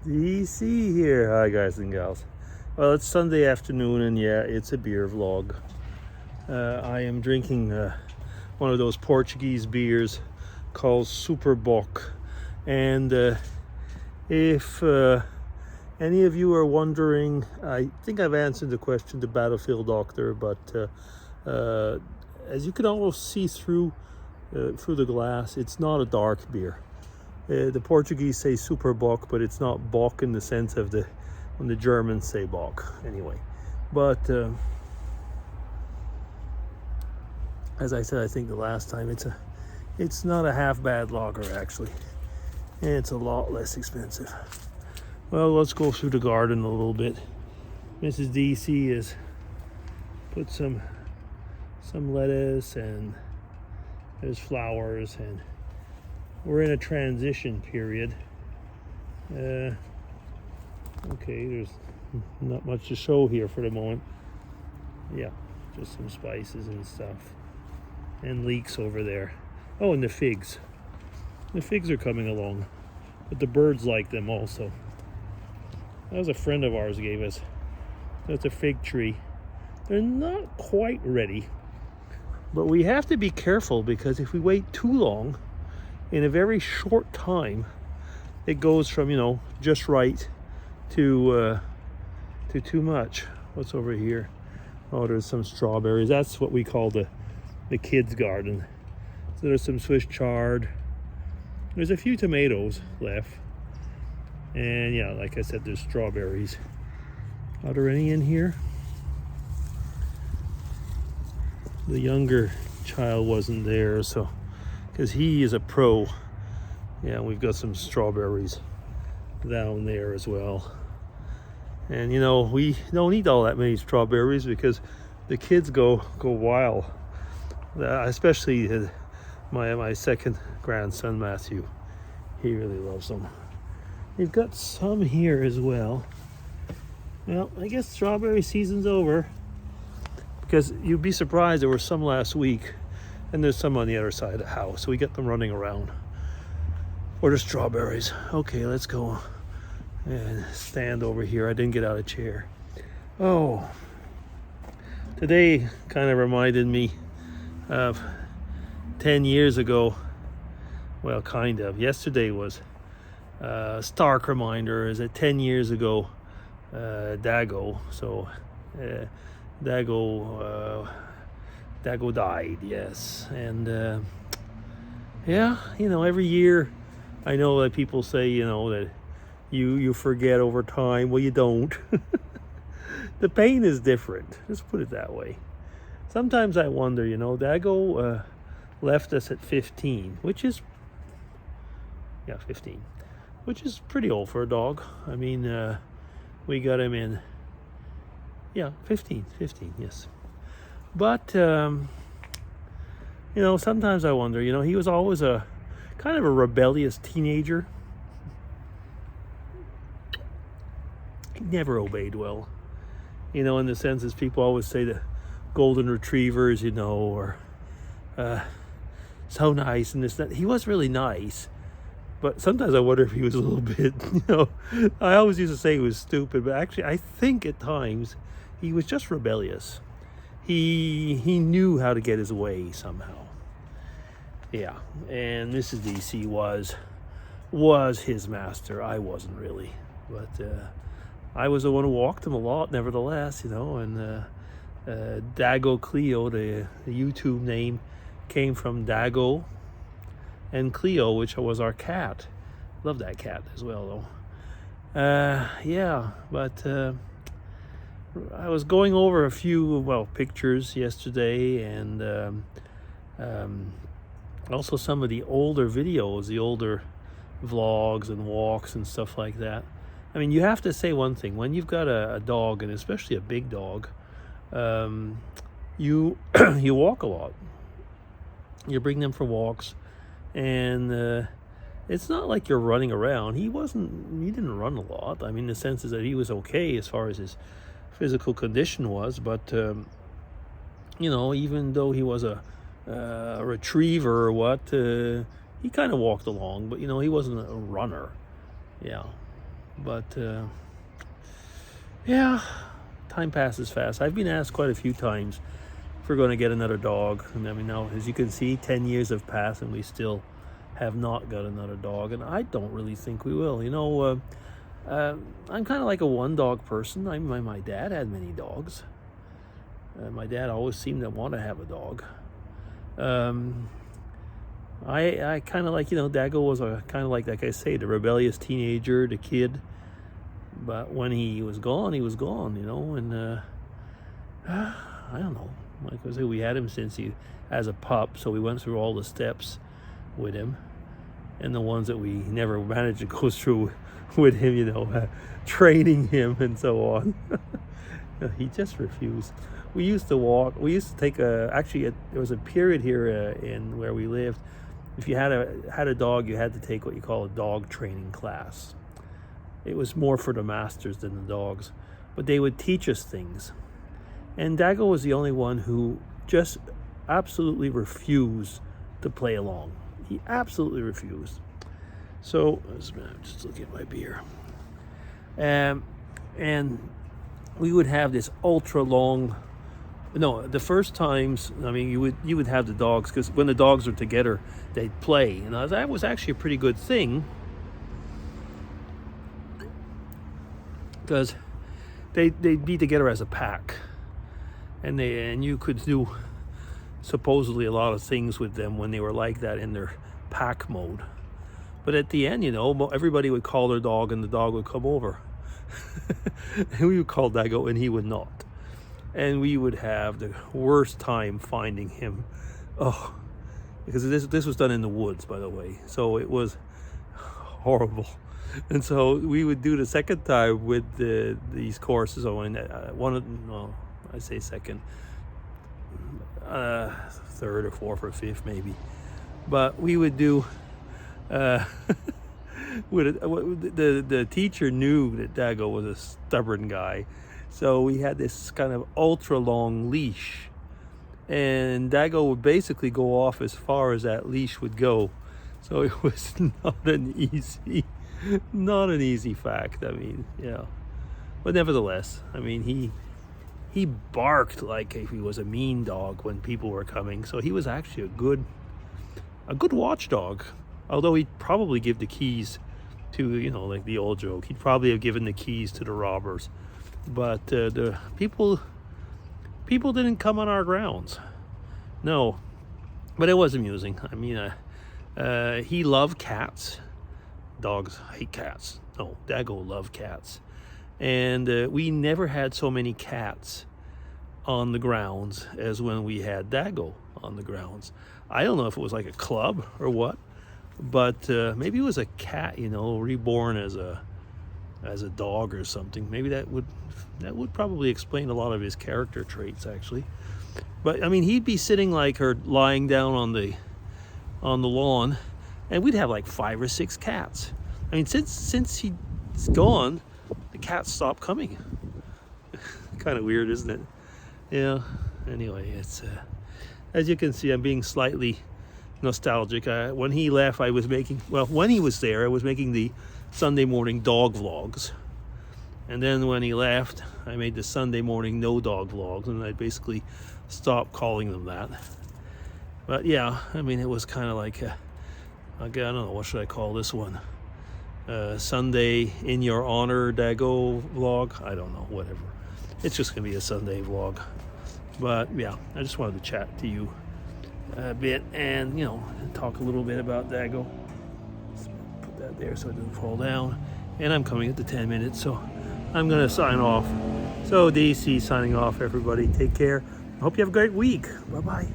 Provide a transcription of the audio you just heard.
DC here. Hi guys and gals. Well, it's Sunday afternoon and yeah, it's a beer vlog. I am drinking one of those Portuguese beers called Super Bock. And if any of you are wondering, I think I've answered the question to Battlefield Doctor, but as you can almost see through the glass, it's not a dark beer. The Portuguese say super bock, but it's not bock in the sense of when the Germans say bock anyway. But as I said, I think the last time, it's not a half bad lager actually, and it's a lot less expensive. Well, let's go through the garden a little bit. Mrs. DC has put some lettuce, and there's flowers, and we're in a transition period. Okay, there's not much to show here for the moment. Yeah, just some spices and stuff. And leeks over there. Oh, and the figs. The figs are coming along, but the birds like them also. That was a friend of ours gave us. That's a fig tree. They're not quite ready, but we have to be careful because if we wait too long, in a very short time, it goes from, just right to too much. What's over here? Oh, there's some strawberries. That's what we call the kids' garden. So there's some Swiss chard. There's a few tomatoes left. And yeah, like I said, there's strawberries. Are there any in here? The younger child wasn't there, so because he is a pro. Yeah, we've got some strawberries down there as well. And we don't eat all that many strawberries because the kids go wild. Especially my second grandson Matthew. He really loves them. We've got some here as well. Well, I guess strawberry season's over, because you'd be surprised, there were some last week, and there's some on the other side of the house, so we get them running around. Or the strawberries. Okay, let's go and stand over here. I didn't get out of chair. Oh, today kind of reminded me of 10 years ago. Well, kind of. Yesterday was a stark reminder. Is that 10 years ago, Dago. So Dago died, yes. And yeah, every year I know that people say, that you forget over time. Well, you don't. The pain is different. Let's put it that way. Sometimes I wonder, Dago left us at 15, which is 15, which is pretty old for a dog. I mean, we got him in 15, yes. But sometimes I wonder, he was always a kind of a rebellious teenager. He never obeyed well, in the sense as people always say, the golden retrievers, or so nice and this, that. He was really nice, but sometimes I wonder if he was a little bit, I always used to say he was stupid, but actually I think at times he was just rebellious. He knew how to get his way somehow. Yeah, and Mrs. DC was his master. I wasn't really, but I was the one who walked him a lot, nevertheless, and dagocleo, the YouTube name, came from Dago and Cleo, which was our cat. Love that cat as well, though. Yeah, but I was going over a few pictures yesterday, and also some of the older videos, the older vlogs and walks and stuff like that. I mean, you have to say one thing: when you've got a dog, and especially a big dog, you you walk a lot. You bring them for walks, and it's not like you're running around. He didn't run a lot. I mean, the sense is that he was okay as far as his physical condition was, but even though he was a retriever or what, he kind of walked along, but he wasn't a runner. Yeah, But yeah, time passes fast. I've been asked quite a few times if we're going to get another dog. And I mean, now, as you can see, 10 years have passed and we still have not got another dog. And I don't really think we will. You know, I'm kind of like a one-dog person. My dad had many dogs. My dad always seemed to want to have a dog. I kind of like, you know, Dago was a kind of like I say, the rebellious teenager, the kid. But when he was gone, you know. And I don't know. Like I say, we had him since he as a pup, so we went through all the steps with him, and the ones that we never managed to go through with him, you know, training him and so on. He just refused. We used to walk. We used to take there was a period here in where we lived. If you had a dog, you had to take what you call a dog training class. It was more for the masters than the dogs, but they would teach us things. And Dago was the only one who just absolutely refused to play along. He absolutely refused. So, I'm just looking at my beer. And we would have this ultra long. No, the first times, I mean, you would have the dogs, because when the dogs were together, they'd play. And that was actually a pretty good thing, because they'd be together as a pack, and you could do supposedly a lot of things with them when they were like that in their pack mode. But at the end, you know, everybody would call their dog and the dog would come over. And we would call Dago and he would not. And we would have the worst time finding him. Oh, because this was done in the woods, by the way. So it was horrible. And so we would do the second time with these courses. I say second, third or fourth or fifth maybe. But we would do. The teacher knew that Dago was a stubborn guy, so we had this kind of ultra long leash, and Dago would basically go off as far as that leash would go. So it was not an easy fact. I mean, yeah, but nevertheless, I mean, he barked like if he was a mean dog when people were coming. So he was actually a good watchdog. Although he'd probably give the keys to, you know, like the old joke, he'd probably have given the keys to the robbers. But the people didn't come on our grounds. No, but it was amusing. I mean, he loved cats. Dogs hate cats. No, Dago loved cats. And we never had so many cats on the grounds as when we had Dago on the grounds. I don't know if it was like a club or what. But maybe it was a cat, you know, reborn as a dog or something. Maybe that would probably explain a lot of his character traits, actually. But I mean, he'd be sitting like or lying down on the lawn, and we'd have like 5 or 6 cats. I mean, since he's gone, the cats stopped coming. Kind of weird, isn't it? Yeah. Anyway, it's as you can see, I'm being slightly nostalgic. When he left, when he was there, I was making the Sunday morning dog vlogs, and then when he left, I made the Sunday morning no dog vlogs, and I basically stopped calling them that. But yeah, I mean, it was kind of like I don't know, what should I call this one? Sunday in your honor Dago vlog? I don't know, whatever. It's just gonna be a Sunday vlog. But yeah, I just wanted to chat to you a bit and, you know, talk a little bit about Dago. Let's put that there so it doesn't fall down. And I'm coming at the 10 minutes, so I'm gonna sign off. So DC signing off, everybody. Take care. I hope you have a great week. Bye-bye.